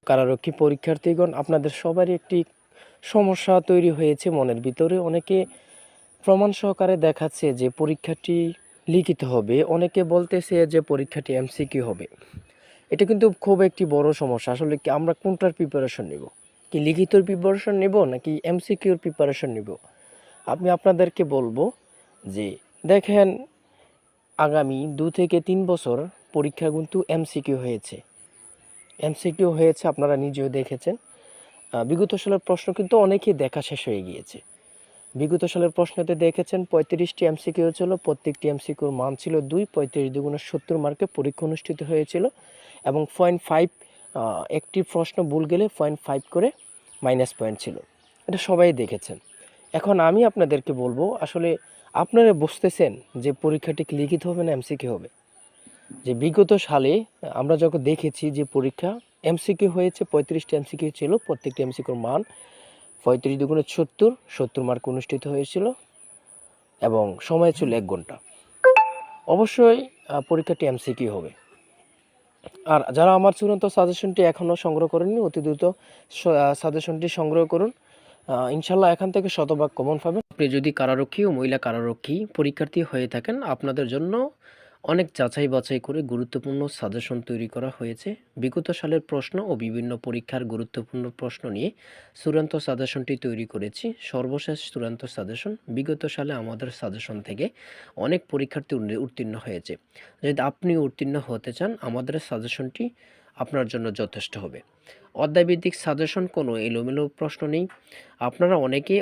কারারক্ষী পরীক্ষার্থীগণ, আপনাদের সবারই একটি সমস্যা তৈরি হয়েছে মনের ভিতরে। অনেকে প্রমাণ সহকারে দেখাচ্ছে যে পরীক্ষাটি লিখিত হবে, অনেকে বলতেছে যে পরীক্ষাটি এমসিকিউ হবে। এটা কিন্তু খুব একটি বড় সমস্যা। আসলে কি আমরা কোনটার প্রিপারেশন নেব? কি লিখিতর প্রিপারেশন নেব নাকি এমসিকিউর প্রিপারেশন নেব? আমি আপনাদেরকে বলবো যে দেখেন, আগামী 2 থেকে 3 বছর পরীক্ষা কিন্তু এমসিকিউ হয়েছে, আপনারা নিজেও দেখেছেন। বিগত সালের প্রশ্ন কিন্তু অনেকেই দেখা শেষ হয়ে গিয়েছে। বিগত সালের প্রশ্নতে দেখেছেন 35টি এমসিকিউ ছিল, প্রত্যেকটি এমসিকিউর মান ছিল 2, 35 দুগুণে 70 মার্কে পরীক্ষা অনুষ্ঠিত হয়েছিল এবং 0.5 একটি প্রশ্ন ভুল গেলে 0.5 করে মাইনাস পয়েন্ট ছিল। এটা সবাই দেখেছেন। এখন আমি আপনাদেরকে বলবো, আসলে আপনারা বুঝতেছেন যে পরীক্ষাটি লিখিত হবে না এমসিকিউ হবে? যে বিগত সালে আমরা যখন দেখেছি যে পরীক্ষা এমসিকিউ হয়েছে, 35টি এমসিকিউ ছিল, প্রত্যেকটি এমসিকিউর মান 35 দুগুণে 70 মার্ক অনুষ্ঠিত হয়েছিল এবং সময় ছিল 1 ঘন্টা। অবশ্যই পরীক্ষাটি এমসিকিউ হবে। আর যারা আমার চূড়ান্ত সাজেশনটি এখনও সংগ্রহ করেননি, অতি দ্রুত সাজেশনটি সংগ্রহ করুন। ইনশাল্লাহ এখান থেকে শতভাগ কমন পাবেন। আপনি যদি কারারক্ষী ও মহিলা কারারক্ষী পরীক্ষার্থী হয়ে থাকেন, আপনাদের জন্য অনেক যাচাই বাছাই করে গুরুত্বপূর্ণ সাজেশন তৈরি করা হয়েছে। বিগত সালের প্রশ্ন ও বিভিন্ন পরীক্ষার গুরুত্বপূর্ণ প্রশ্ন নিয়ে চূড়ান্ত সাজেশনটি তৈরি করেছি। সর্বশেষ চূড়ান্ত সাজেশন। বিগত সালে আমাদের সাজেশন থেকে অনেক পরীক্ষার্থী উত্তীর্ণ হয়েছে। যদি আপনি উত্তীর্ণ হতে চান, আমাদের সাজেশনটি আপনার জন্য যথেষ্ট হবে। অধ্যায়ভিত্তিক সাজেশন, কোনো এলোমেলো প্রশ্ন নেই। আপনারা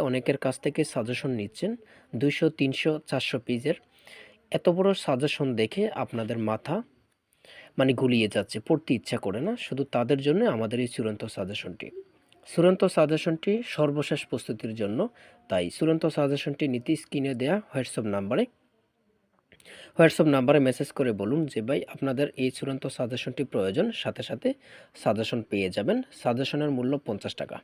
অনেকের কাছ থেকে সাজেশন নিচ্ছেন 200, 300, 400 পেজের। এত বড় সাজেশন দেখে আপনাদের মাথা গুলিয়ে যাচ্ছে, পড়তে ইচ্ছা করে না। শুধু তাদের জন্য আমাদের এই চূড়ান্ত সাজেশনটি সর্বশেষ প্রস্তুতির জন্য। তাই চূড়ান্ত সাজেশনটি নিতে স্ক্রিনে দেওয়া হোয়াটসঅ্যাপ নাম্বারে মেসেজ করে বলুন যে ভাই আপনাদের এই চূড়ান্ত সাজেশনটি প্রয়োজন, সাথে সাথে সাজেশন পেয়ে যাবেন। সাজেশনের মূল্য 50 টাকা।